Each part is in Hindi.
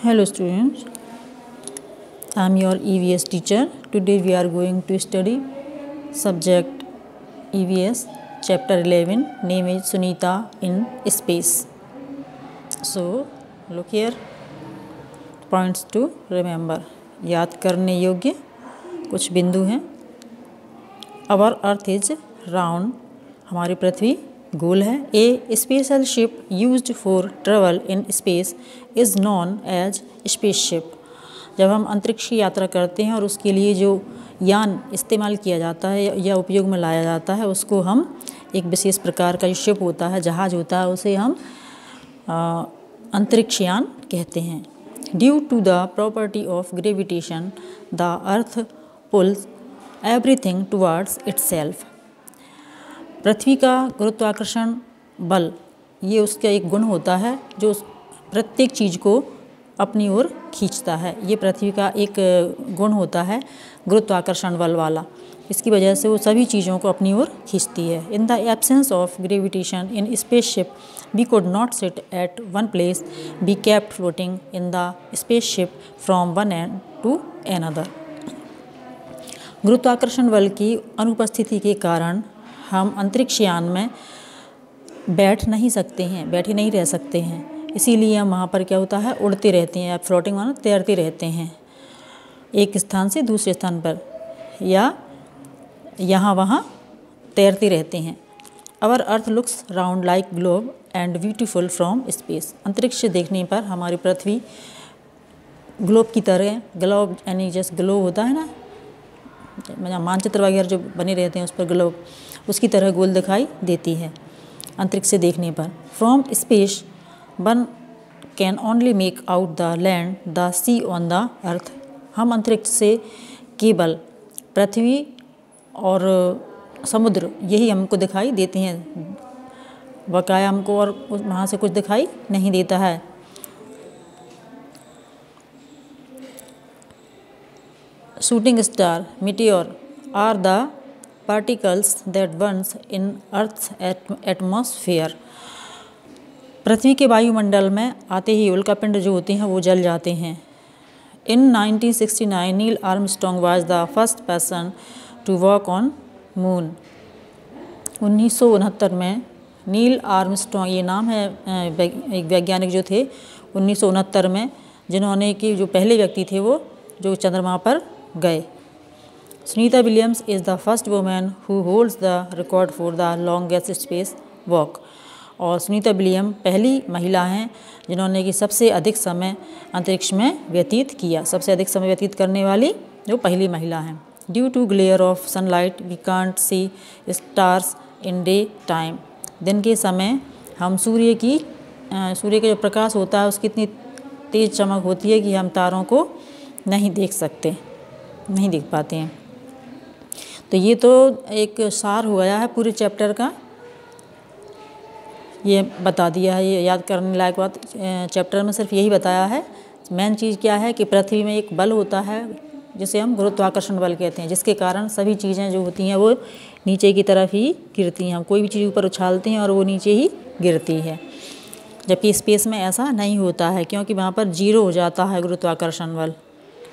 Hello students, I am your EVS teacher. Today we are going to study subject EVS chapter 11, name is Sunita in space. So look here, points to remember, याद करने योग्य कुछ बिंदु हैं. Our earth is round, हमारी पृथ्वी गोल है. A special ship used for travel in space is known as spaceship. जब हम अंतरिक्ष की यात्रा करते हैं और उसके लिए जो यान इस्तेमाल किया जाता है या उपयोग में लाया जाता है उसको हम एक विशेष प्रकार का जो शिप होता है, जहाज़ होता है, उसे हम अंतरिक्ष यान कहते हैं. Due to the property of gravitation the earth pulls everything towards itself. पृथ्वी का गुरुत्वाकर्षण बल, ये उसका एक गुण होता है जो प्रत्येक चीज़ को अपनी ओर खींचता है. ये पृथ्वी का एक गुण होता है गुरुत्वाकर्षण बल वाला. इसकी वजह से वो सभी चीज़ों को अपनी ओर खींचती है. In the absence of gravitation in spaceship we could not sit at one place, we kept floating in the spaceship from one end to another. गुरुत्वाकर्षण बल की अनुपस्थिति के कारण हम अंतरिक्ष यान में बैठे नहीं रह सकते हैं. इसीलिए हम वहाँ पर क्या होता है, उड़ते रहते हैं. फ्लोटिंग माना तैरते रहते हैं एक स्थान से दूसरे स्थान पर, या यहाँ वहाँ तैरते रहते हैं. Our earth looks round like globe and beautiful from space. अंतरिक्ष से देखने पर हमारी पृथ्वी ग्लोब की तरह, ग्लोब यानी जैसे ग्लोब होता है ना, मानचित्र वगैरह जो बने रहते हैं उस पर ग्लोब, उसकी तरह गोल दिखाई देती है अंतरिक्ष से देखने पर. From space one can only make out the land the sea on the earth. हम अंतरिक्ष से केवल पृथ्वी और समुद्र यही हमको दिखाई देते हैं, बकाया हमको और वहाँ से कुछ दिखाई नहीं देता है. Shooting star, meteor are the particles that burns in Earth's atmosphere. पृथ्वी के वायुमंडल में आते ही उल्कापिंड जो होते हैं वो जल जाते हैं. In 1969 Neil Armstrong was the first person to walk on moon. 1969 में नील आर्मस्ट्रॉन्ग, ये नाम है एक वैज्ञानिक जो थे 1969 में, जिन्होंने कि जो पहले व्यक्ति थे वो जो चंद्रमा पर गए. Sunita Williams is the first women who holds the record for the longest space walk. और सुनीता विलियम पहली महिला हैं जिन्होंने कि सबसे अधिक समय अंतरिक्ष में व्यतीत किया. सबसे अधिक समय व्यतीत करने वाली जो पहली महिला हैं. Due to glare of sunlight we can't see stars in day time. दिन के समय हम सूर्य का जो प्रकाश होता है उसकी इतनी तेज़ चमक होती है कि हम तारों को नहीं देख पाते हैं. तो ये तो एक सार हो गया है पूरे चैप्टर का, ये बता दिया है. ये याद करने लायक बात चैप्टर में सिर्फ यही बताया है. मेन चीज़ क्या है कि पृथ्वी में एक बल होता है जिसे हम गुरुत्वाकर्षण बल कहते हैं, जिसके कारण सभी चीज़ें जो होती हैं वो नीचे की तरफ ही गिरती हैं. हम कोई भी चीज़ ऊपर उछालते हैं और वो नीचे ही गिरती है, जबकि स्पेस में ऐसा नहीं होता है क्योंकि वहाँ पर जीरो हो जाता है गुरुत्वाकर्षण बल.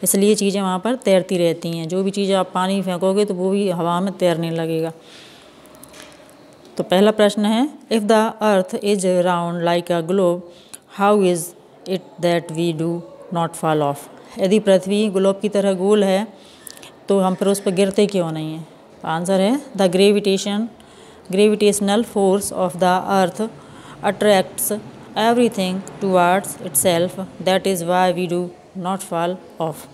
इसलिए चीज़ें वहाँ पर तैरती रहती हैं. जो भी चीज़ आप पानी फेंकोगे तो वो भी हवा में तैरने लगेगा. तो पहला प्रश्न है, if the earth is round like a globe how is it that we do not fall off. यदि पृथ्वी ग्लोब की तरह गोल है तो हम फिर उस पर गिरते क्यों नहीं हैं. आंसर है the gravitational force of the earth attracts everything towards itself, that is why we do not fall off.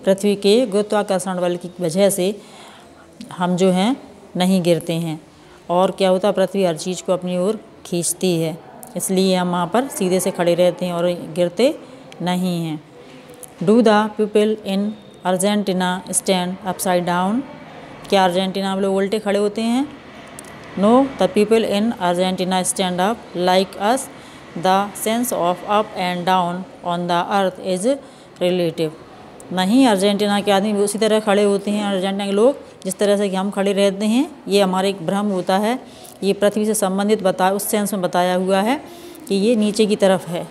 पृथ्वी के गुरुत्वाकर्षण बल की वजह से हम जो हैं नहीं गिरते हैं. और क्या होता है, पृथ्वी हर चीज़ को अपनी ओर खींचती है, इसलिए हम वहाँ पर सीधे से खड़े रहते हैं और गिरते नहीं हैं. Do the people in Argentina stand upside down. क्या अर्जेंटीना में लोग उल्टे खड़े होते हैं. No, the people in Argentina stand up like us. The sense of up and down on the earth is relative. नहीं, अर्जेंटीना के आदमी भी उसी तरह खड़े होते हैं. अर्जेंटीना के लोग जिस तरह से कि हम खड़े रहते हैं, ये हमारा एक भ्रम होता है. ये पृथ्वी से संबंधित उस सेंस में बताया हुआ है कि ये नीचे की तरफ है.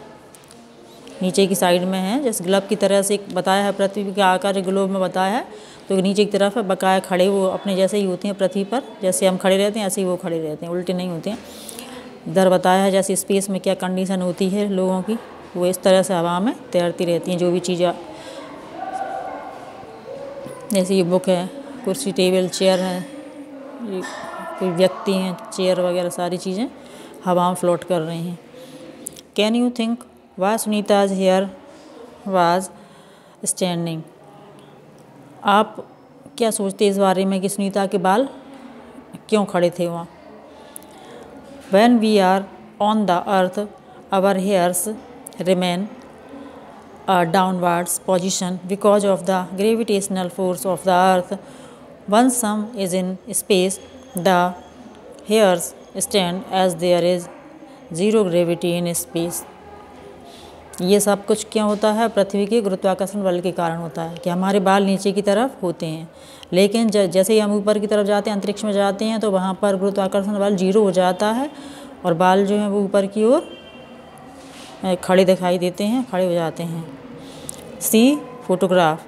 नीचे की साइड में है, जैसे ग्लब की तरह से बताया है, पृथ्वी का आकार ग्लोब में बताया है, तो नीचे की तरफ है बकाया खड़े, वो अपने जैसे ही होते हैं पृथ्वी पर, जैसे हम खड़े रहते हैं ऐसे ही वो खड़े रहते हैं, उल्टे नहीं होते हैं। इधर बताया है जैसे स्पेस में क्या कंडीशन होती है लोगों की, वो इस तरह से हवा में तैरती रहती हैं, जो भी चीज़ें, जैसे ये बुक है, कुर्सी, टेबल, चेयर है, ये कोई व्यक्ति हैं, चेयर वगैरह सारी चीज़ें हवा में फ्लोट कर रही हैं। Can you think why Sunita's hair was standing? आप क्या सोचते इस बारे में कि सुनीता के बाल क्यों खड़े थे वहाँ? When we are on the earth, our hairs remain a downwards position because of the gravitational force of the earth. Once some is in space, the hairs stand as there is zero gravity in space. ये सब कुछ क्या होता है? पृथ्वी के गुरुत्वाकर्षण बल के कारण होता है कि हमारे बाल नीचे की तरफ होते हैं, लेकिन जैसे ही हम ऊपर की तरफ जाते हैं, अंतरिक्ष में जाते हैं, तो वहाँ पर गुरुत्वाकर्षण बल 0 हो जाता है और बाल जो हैं वो ऊपर की ओर खड़े दिखाई देते हैं, खड़े हो जाते हैं। सी फोटोग्राफ,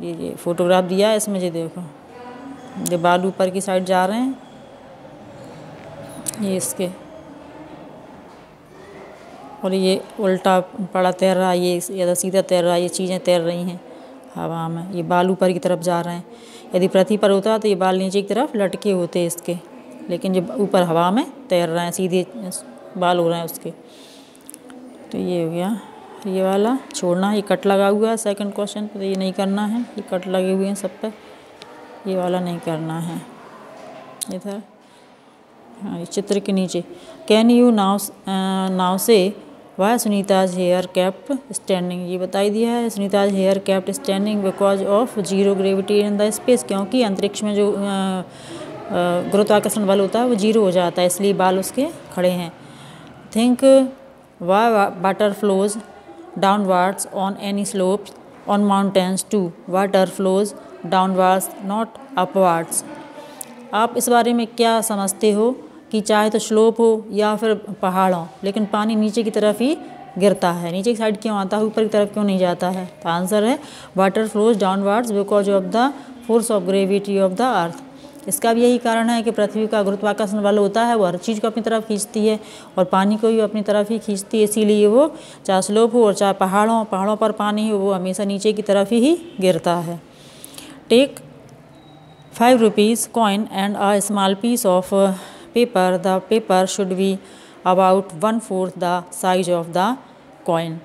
ये फोटोग्राफ दिया है इसमें, ये देखो, ये बाल ऊपर की साइड जा रहे हैं, ये इसके, और ये उल्टा पड़ा तैर रहा है, ये या सीधा तैर रहा है, ये चीज़ें तैर रही हैं हवा में, ये बाल ऊपर की तरफ जा रहे हैं। यदि पृथ्वी पर होता तो ये बाल नीचे की तरफ लटके होते इसके, लेकिन जो ऊपर हवा में तैर रहे हैं, सीधे बाल हो रहे हैं उसके। तो ये हो गया, ये वाला छोड़ना, ये कट लगा हुआ है सेकंड क्वेश्चन पर, ये नहीं करना है, ये कट लगे हुए हैं सब पर, ये वाला नहीं करना है। इधर हाँ, ये चित्र के नीचे, can you now say why Sunita's hair kept standing? ये बताई दिया है, Sunita's hair kept standing because of zero gravity in the space, क्योंकि अंतरिक्ष में जो गुरुत्वाकर्षण बल होता है वो 0 हो जाता है, इसलिए बाल उसके खड़े हैं। Think why water flows downwards on any slopes on mountains too, water flows downwards not upwards. आप इस बारे में क्या समझते हो कि चाहे तो स्लोप हो या फिर पहाड़ हो, लेकिन पानी नीचे की तरफ ही गिरता है, नीचे की साइड क्यों आता है, ऊपर की तरफ क्यों नहीं जाता है? तो आंसर है water flows downwards because of the force of gravity of the earth. इसका भी यही कारण है कि पृथ्वी का गुरुत्वाकर्षण बल होता है, वो हर चीज़ को अपनी तरफ खींचती है और पानी को भी अपनी तरफ ही खींचती है, इसीलिए वो चाहे स्लोप हो और चाहे पहाड़ों पर पानी हो, वो हमेशा नीचे की तरफ ही गिरता है। Take 5 rupees coin and a small piece of paper. The paper should be about 1/4 the size of the coin.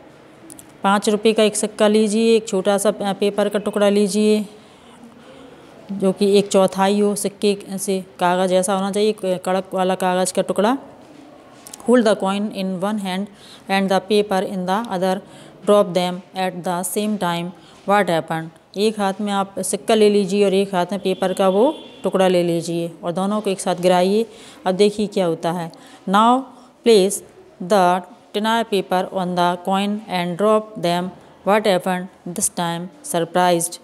5 रुपये का एक सिक्का लीजिए, एक छोटा सा पेपर का टुकड़ा लीजिए जो कि 1/4 हो सिक्के से, कागज़ ऐसा होना चाहिए, कड़क वाला कागज़ का टुकड़ा। Hold the coin in one hand and the paper in the other. Drop them at the same time. What happened? एक हाथ में आप सिक्का ले लीजिए और एक हाथ में पेपर का वो टुकड़ा ले लीजिए और दोनों को एक साथ गिराइए। अब देखिए क्या होता है। Now place the tiny paper on the coin and drop them. What happened this time? Surprised.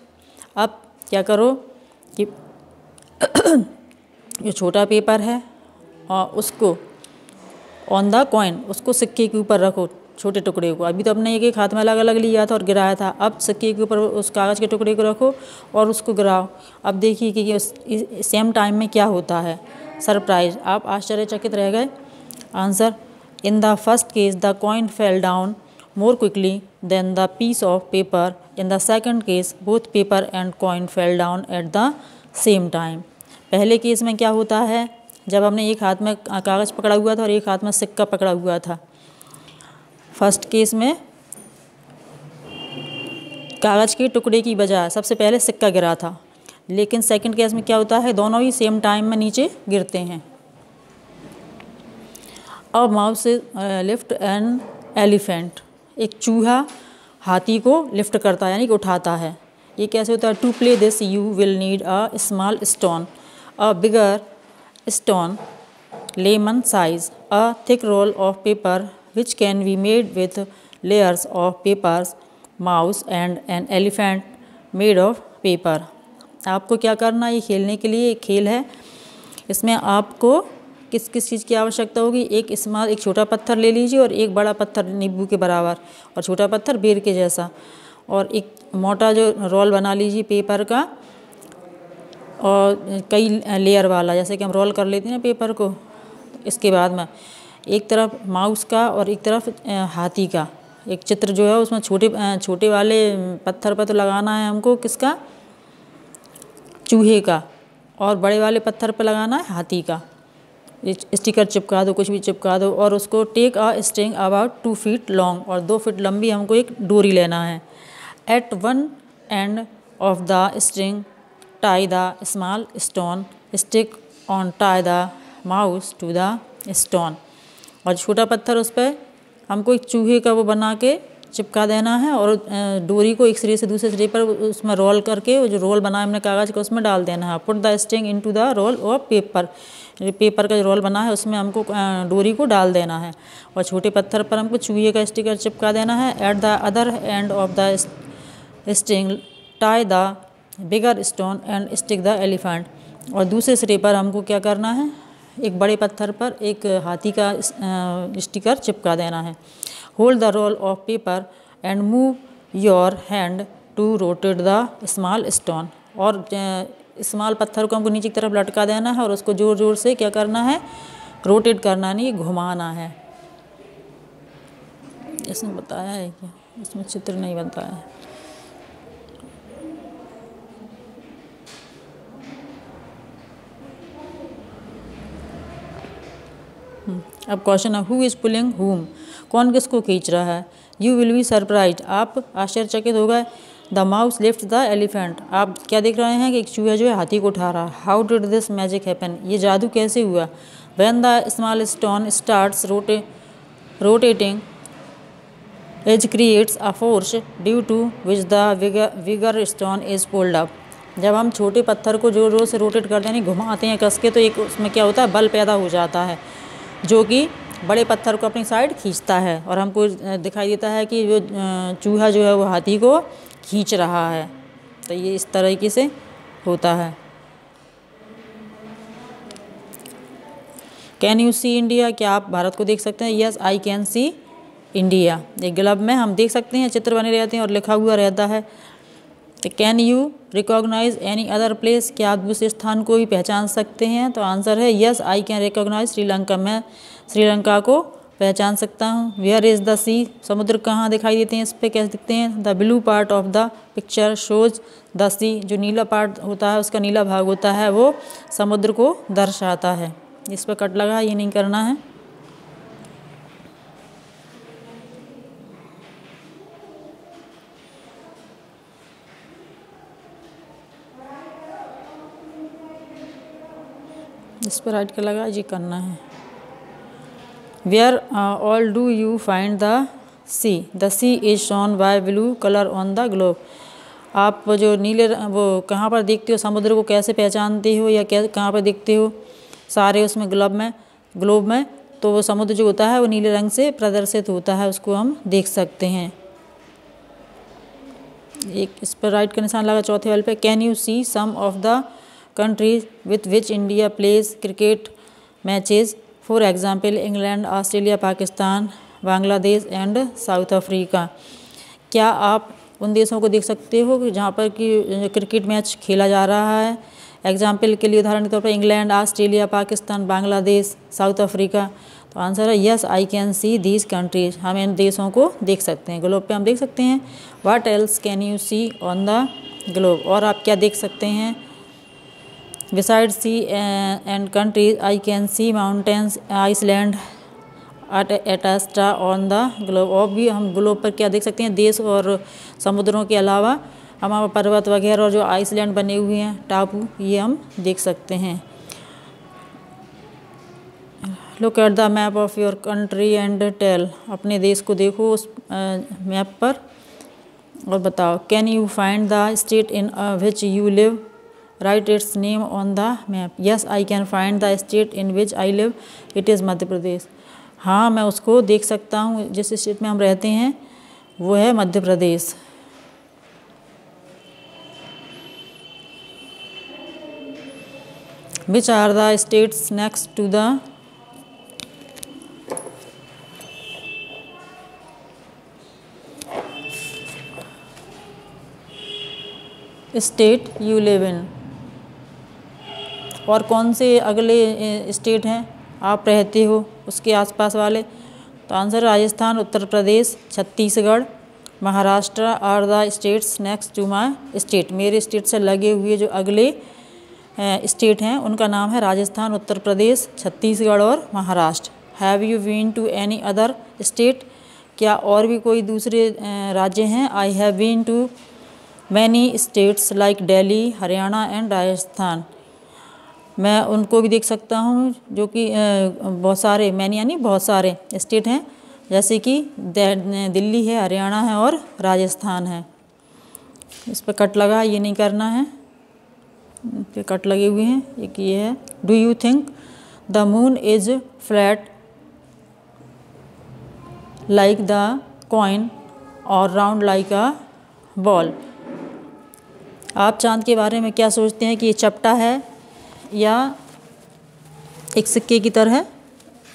अब क्या करो कि जो छोटा पेपर है और उसको ऑन द कॉइन, उसको सिक्के के ऊपर रखो, छोटे टुकड़े को। अभी तो अपने एक हाथ में अलग अलग लिया था और गिराया था, अब सिक्के के ऊपर उस कागज़ के टुकड़े को रखो और उसको गिराओ। अब देखिए कि ये सेम टाइम में क्या होता है। सरप्राइज, आप आश्चर्यचकित रह गए। Answer, in the first case the coin fell down more quickly than the piece of paper. In the second case both paper and coin fell down at the same time. पहले केस में क्या होता है, जब हमने एक हाथ में कागज़ पकड़ा हुआ था और एक हाथ में सिक्का पकड़ा हुआ था। फर्स्ट केस में कागज़ के टुकड़े की बजाय सबसे पहले सिक्का गिरा था, लेकिन सेकंड केस में क्या होता है, दोनों ही सेम टाइम में नीचे गिरते हैं। A mouse lift an elephant. एक चूहा हाथी को लिफ्ट करता है, यानी कि उठाता है। ये कैसे होता है? To play this you will need a small stone, a bigger stone, lemon size, a thick roll of paper which can be made with layers of papers, mouse and an elephant made of paper. आपको क्या करना है, ये खेलने के लिए एक खेल है। इसमें आपको किस किस चीज़ की आवश्यकता होगी। एक छोटा पत्थर ले लीजिए और एक बड़ा पत्थर नींबू के बराबर, और छोटा पत्थर बेर के जैसा, और एक मोटा जो रोल बना लीजिए पेपर का, और कई लेयर वाला, जैसे कि हम रोल कर लेते हैं ना पेपर को। इसके बाद में एक तरफ माउस का और एक तरफ हाथी का एक चित्र जो है उसमें छोटे वाले पत्थर पर तो लगाना है हमको किसका, चूहे का, और बड़े वाले पत्थर पर लगाना है हाथी का। स्टिकर चिपका दो, कुछ भी चिपका दो, और उसको take a string about 2 feet long, और 2 फीट लंबी हमको एक डोरी लेना है। At one end of the string tie the small stone stick on tie the mouse to the stone, और छोटा पत्थर उस पर हमको एक चूहे का वो बना के चिपका देना है, और डोरी को एक सिरे से दूसरे सिरे पर उसमें रोल करके, वो जो रोल बना है हमने कागज़ का उसमें डाल देना है। Put the string into the roll of paper, paper का जो रोल बना है उसमें हमको डोरी को डाल देना है, और छोटे पत्थर पर हमको चूहे का स्टिकर चिपका देना है। At the other and of the string tie the bigger stone and stick the elephant, और दूसरे सिरे पर हमको क्या करना है, एक बड़े पत्थर पर एक हाथी का स्टिकर चिपका देना है। Hold the roll of paper and move your hand to rotate the small stone, और स्मॉल पत्थर को हमको नीचे की तरफ लटका देना है, और उसको ज़ोर ज़ोर से क्या करना है, रोटेट करना नहीं, घुमाना है। इसमें बताया है क्या, इसमें चित्र नहीं बताया है। अब क्वेश्चन है, हु इज़ पुलिंग हुम, कौन किसको खींच रहा है। यू विल बी सरप्राइज, आप आश्चर्यचकित हो गए। The mouse lift the elephant, आप क्या देख रहे हैं कि एक चूहा जो है हाथी को उठा रहा है। How did this magic happen, ये जादू कैसे हुआ। When the small stone starts rotating is creates a force due to which the bigger stone is pulled up, जब हम छोटे पत्थर को जोर जोर से रोटेट करते हैं, घुमाते हैं कस के, तो एक उसमें क्या होता है, बल पैदा हो जाता है जो कि बड़े पत्थर को अपनी साइड खींचता है, और हमको दिखाई देता है कि जो चूहा जो है वो हाथी को खींच रहा है। तो ये इस तरीके से होता है। कैन यू सी इंडिया, क्या आप भारत को देख सकते हैं। Yes I can see India, एक ग्लब में हम देख सकते हैं, चित्र बने रहते हैं और लिखा हुआ रहता है। Can you recognize any other place, क्या आप दूसरे स्थान को भी पहचान सकते हैं। तो आंसर है yes I can recognize Sri Lanka, मैं श्रीलंका को पहचान सकता हूँ। वेयर इज़ द सी, समुद्र कहाँ दिखाई देते हैं, इस पर कैसे दिखते हैं। The blue part of the picture shows the sea, जो नीला पार्ट होता है, उसका नीला भाग होता है, वो समुद्र को दर्शाता है। इस पर कट लगा, ये नहीं करना है। इस पर राइट का लगा, ये करना है। Where all do you find the sea is shown by blue colour on the globe, आप जो नीले वो कहाँ पर देखते हो, समुद्र को कैसे पहचानते हो, या कहाँ पर देखते हो सारे उसमें ग्लोब में, तो वो समुद्र जो होता है वो नीले रंग से प्रदर्शित होता है, उसको हम देख सकते हैं। एक इस पर राइट का निशान लगा चौथे वाले पे। Can you see some of the countries with which India plays cricket matches, for example England, Australia, Pakistan, Bangladesh and south Africa, क्या आप उन देशों को देख सकते हो जहाँ पर कि क्रिकेट मैच खेला जा रहा है। एग्जाम्पल के लिए उदाहरण के तौर पर England, Australia, Pakistan, Bangladesh, south Africa. तो आंसर है yes I can see these countries, हम इन देशों को देख सकते हैं, ग्लोब पे हम देख सकते हैं। What else can you see on the globe, और आप क्या देख सकते हैं। Besides sea and countries, I can see mountains, Iceland, etc. on the globe, और भी हम ग्लोब पर क्या देख सकते हैं, देश और समुद्रों के अलावा हमारे पर्वत वगैरह और जो आइसलैंड बने हुए हैं, टापू, ये हम देख सकते हैं। Look at the map of your country and tell, अपने देश को देखो उस मैप पर और बताओ। Can you find the state in which you live, write its name on the map. Yes I can find the state in which I live, it is Madhya Pradesh. हाँ मैं उसको देख सकता हूँ, जिस स्टेट में हम रहते हैं वो है Madhya Pradesh. Which are the states next to the state you live in, और कौन से अगले स्टेट हैं आप रहते हो उसके आसपास वाले। तो answer Rajasthan, Uttar Pradesh, Chhattisgarh, Maharashtra are the states next to my state. मेरे स्टेट से लगे हुए जो अगले स्टेट हैं उनका नाम है राजस्थान, उत्तर प्रदेश, छत्तीसगढ़ और Maharashtra. Have you been to any other state, क्या और भी कोई दूसरे राज्य हैं। I have been to many states like Delhi, Haryana and Rajasthan. मैं उनको भी देख सकता हूँ जो कि बहुत सारे, मैंने यानी बहुत सारे स्टेट हैं, जैसे कि दिल्ली है, हरियाणा है और राजस्थान है। इस पर कट लगा, ये नहीं करना है, पे कट लगे हुए हैं। एक ये है, do you think the moon is flat like the coin और राउंड लाइक अ बॉल। आप चांद के बारे में क्या सोचते हैं कि ये चपटा है या एक सिक्के की तरह है,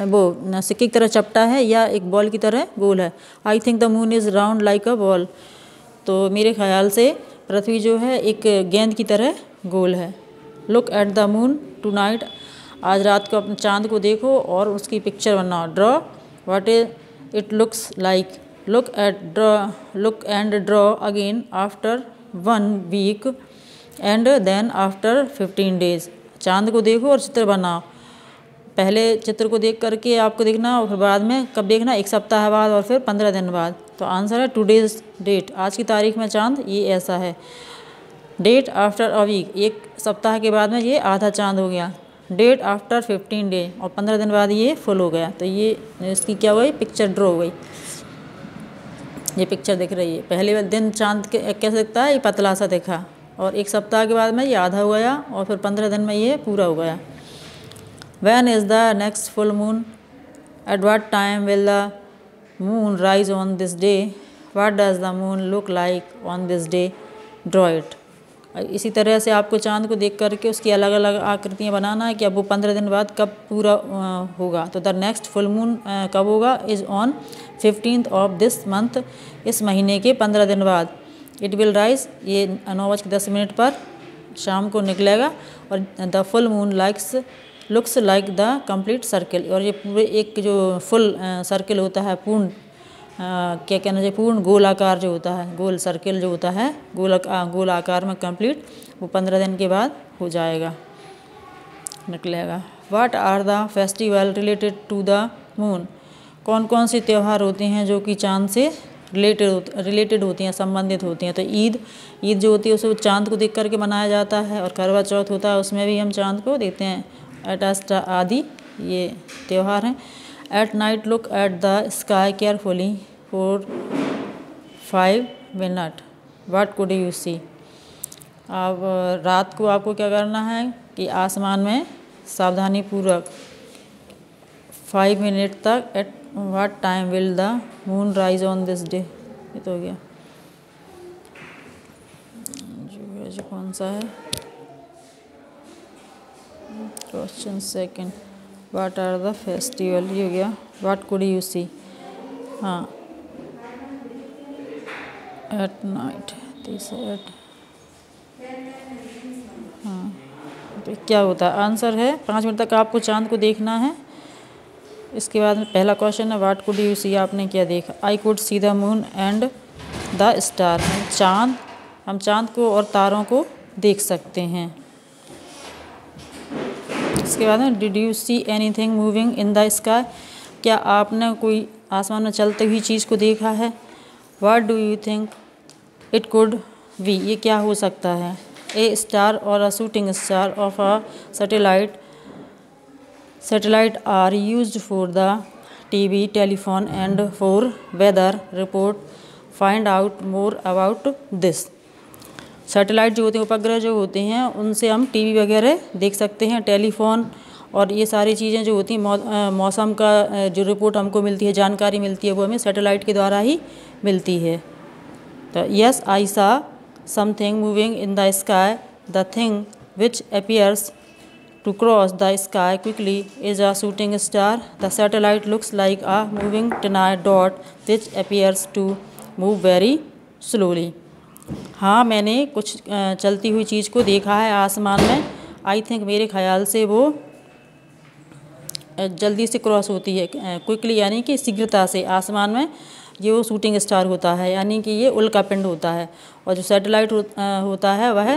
वो सिक्के की तरह चपटा है या एक बॉल की तरह गोल है। I think the moon is round like a ball. तो मेरे ख्याल से पृथ्वी जो है एक गेंद की तरह गोल है। Look at the moon tonight, आज रात को अपने चांद को देखो और उसकी पिक्चर बनाओ। Draw what is it looks like, look and draw again after 1 week and then after 15 days. चांद को देखो और चित्र बनाओ। पहले चित्र को देख करके आपको देखना और फिर बाद में कब देखना, 1 सप्ताह बाद और फिर 15 दिन बाद। तो आंसर है टुडेज डेट, आज की तारीख में चांद ये ऐसा है। डेट आफ्टर अ वीक, 1 सप्ताह के बाद में ये आधा चांद हो गया। डेट आफ्टर 15 डे, और 15 दिन बाद ये फुल हो गया। तो ये इसकी क्या हो गई, पिक्चर ड्रॉ हो गई। ये पिक्चर दिख रही है। पहले दिन चांद कैसे दिखता है, ये पतला सा दिखा, और 1 सप्ताह के बाद में ये आधा हो गया और फिर 15 दिन में ये पूरा हो गया। When is the next full moon? At what time will the moon rise on this day? What does the moon look like on this day? Draw it. इसी तरह से आपको चांद को देख करके उसकी अलग अलग आकृतियाँ बनाना है कि अब वो 15 दिन बाद कब पूरा होगा। तो द नेक्स्ट फुल मून कब होगा, is on 15th of this month, इस महीने के 15 दिन बाद। इट विल राइज, ये 9:10 पर शाम को निकलेगा। और the full moon looks like the complete circle, और ये पूरे एक जो फुल सर्किल होता है, पूर्ण क्या कहना चाहिए, पूर्ण गोलाकार जो होता है, गोल सर्किल जो होता है गोल आकार में कंप्लीट, वो 15 दिन के बाद हो जाएगा, निकलेगा। What are the festival related to the moon, कौन कौन से त्यौहार होते हैं जो कि चांद से रिलेटेड होती हैं, संबंधित होती हैं। तो ईद जो होती है उसे चांद को देख करके मनाया जाता है, और करवा चौथ होता है उसमें भी हम चांद को देखते हैं। एटास्टा आदि ये त्यौहार हैं। At night look at the sky carefully for 5 minute, what could you see. अब रात को आपको क्या करना है कि आसमान में सावधानीपूर्वक 5 मिनट तक, at what time will the moon rise on this day, ये तो हो गया। जो कौन सा है question second, what are the festival, ये हो गया। व्हाट कुड यू सी, हाँ एट नाइट, हाँ तो क्या होता है, आंसर है 5 मिनट तक आपको चांद को देखना है। इसके बाद में पहला क्वेश्चन है व्हाट कुड यू सी, आपने क्या देखा। I could see the moon and the star, हम चांद को और तारों को देख सकते हैं। इसके बाद में did you see anything moving in the sky, क्या आपने कोई आसमान में चलती हुई चीज़ को देखा है। What do you think it could be, ये क्या हो सकता है। ए स्टार और a shooting star of a satellite are used for the TV, telephone and for weather report, find out more about this. Satellite जो होते हैं, उपग्रह जो होते हैं, उनसे हम टीवी वगैरह देख सकते हैं, टेलीफोन और ये सारी चीज़ें जो होती हैं, मौसम का जो रिपोर्ट हमको मिलती है, जानकारी मिलती है, वो हमें सैटेलाइट के द्वारा ही मिलती है। तो yes I saw something moving in the sky, the thing which appears to cross the sky quickly is a shooting star, the satellite looks like a moving tiny dot which appears to move very slowly. हाँ, मैंने कुछ चलती हुई चीज़ को देखा है आसमान में। आई थिंक मेरे ख्याल से वो जल्दी से क्रॉस होती है, क्विकली, यानी कि शीघ्रता से आसमान में। ये वो शूटिंग स्टार होता है, यानी कि ये उल्का पिंड होता है। और जो सैटेलाइट होता है वह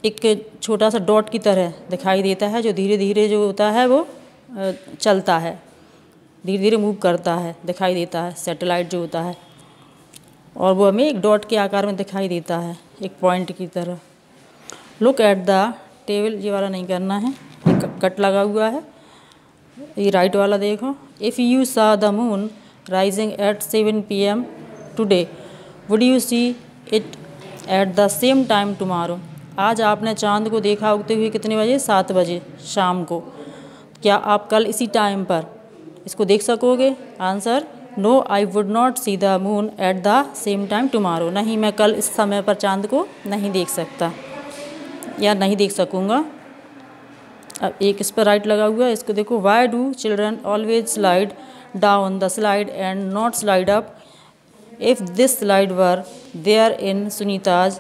एक छोटा सा डॉट की तरह दिखाई देता है, जो धीरे धीरे जो होता है वो चलता है, धीरे धीरे मूव करता है, दिखाई देता है सैटेलाइट जो होता है। और वो हमें एक डॉट के आकार में दिखाई देता है, एक पॉइंट की तरह। लुक एट द टेबल, ये वाला नहीं करना है, एक कट लगा हुआ है, ये राइट वाला देखो। If you saw the moon rising at 7 PM today, would you see it at the same time tomorrow? आज आपने चांद को देखा उगते हुए कितने बजे? 7 बजे शाम को। क्या आप कल इसी टाइम पर इसको देख सकोगे? Answer, no I would not see the moon at the same time tomorrow. नहीं, मैं कल इस समय पर चांद को नहीं देख सकता या नहीं देख सकूँगा। अब एक इस पर राइट लगा हुआ है, इसको देखो। Why do children always slide down the slide and not slide up? If this slide were there in Sunita's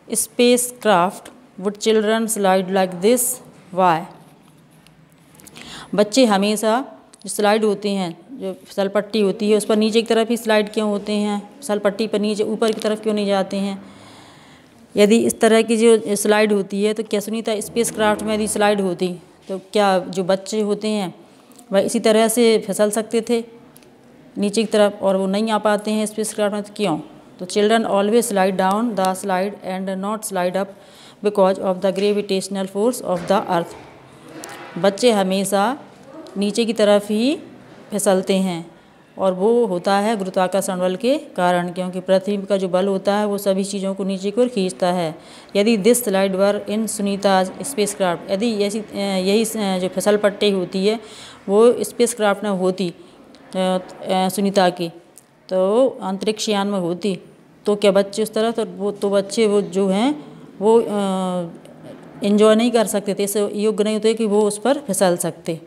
spacecraft would children slide like this? Why? बच्चे हमेशा जो स्लाइड होते हैं, जो फिसल पट्टी होती है, उस पर नीचे की तरफ ही स्लाइड क्यों होते हैं? फिसल पट्टी पर नीचे ऊपर की तरफ क्यों नहीं जाते हैं? यदि इस तरह की जो स्लाइड होती है, तो क्या सुनीता स्पेस क्राफ्ट में यदि स्लाइड होती तो क्या जो बच्चे होते हैं वह इसी तरह से फिसल सकते थे नीचे की तरफ, और वो नहीं आ पाते हैं स्पेस क्राफ्ट में? तो क्यों? तो children always slide down the slide and not slide up because of the gravitational force of the अर्थ। बच्चे हमेशा नीचे की तरफ ही फिसलते हैं, और वो होता है गुरुत्वाकर्षण बल के कारण, क्योंकि पृथ्वी का जो बल होता है वो सभी चीज़ों को नीचे की ओर खींचता है। यदि this slide were in Sunita space craft, यदि यही जो फिसल पट्टी होती है वो स्पेस क्राफ्ट में होती सुनीता की, तो अंतरिक्ष यान में होती, तो क्या बच्चे उस तरह, तो बच्चे वो जो हैं वो एंजॉय नहीं कर सकते थे, इससे योग्य नहीं होते कि वो उस पर फिसल सकते।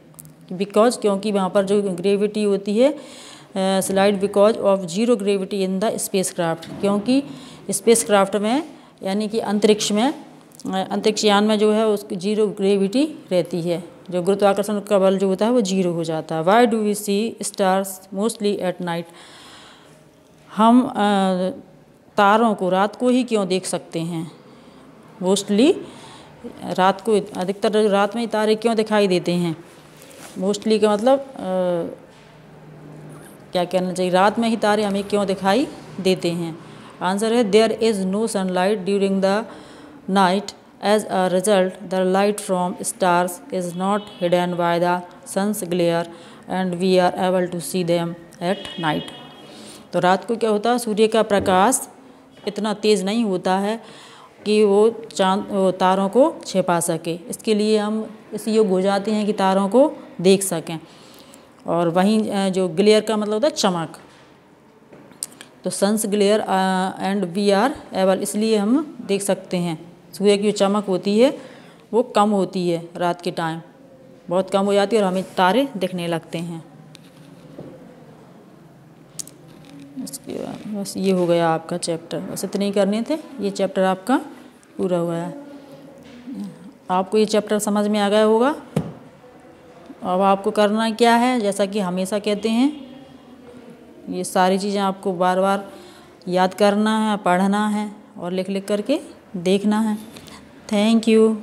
बिकॉज, क्योंकि वहाँ पर जो ग्रेविटी होती है, slide because of zero gravity in the space craft, क्योंकि स्पेस क्राफ्ट में यानी कि अंतरिक्ष में, अंतरिक्ष यान में जो है उसकी जीरो ग्रेविटी रहती है, जो गुरुत्वाकर्षण का बल जो होता है वो जीरो हो जाता है। Why do we see stars mostly at night? हम तारों को रात को ही क्यों देख सकते हैं? मोस्टली रात को, अधिकतर रात में ही तारे क्यों दिखाई देते हैं? मोस्टली का मतलब क्या कहना चाहिए, रात में ही तारे हमें क्यों दिखाई देते हैं? आंसर है, there is no sunlight during the night, as a result the light from stars is not hidden by the sun's glare and we are able to see them at night. तो रात को क्या होता है, सूर्य का प्रकाश इतना तेज़ नहीं होता है कि वो तारों को छिपा सके, इसके लिए हम इस योग्य हो जाते हैं कि तारों को देख सकें। और वहीं जो ग्लेयर का मतलब होता है चमक, तो sun's glare and we are able, इसलिए हम देख सकते हैं। सूर्य की जो चमक होती है वो कम होती है रात के टाइम, बहुत कम हो जाती है, और हमें तारे दिखने लगते हैं। इसके बाद बस ये हो गया आपका चैप्टर, बस इतने ही करने थे, ये चैप्टर आपका पूरा हुआ है। आपको ये चैप्टर समझ में आ गया होगा। अब आपको करना क्या है, जैसा कि हमेशा कहते हैं, ये सारी चीज़ें आपको बार बार याद करना है, पढ़ना है और लिख लिख करके देखना है। Thank you.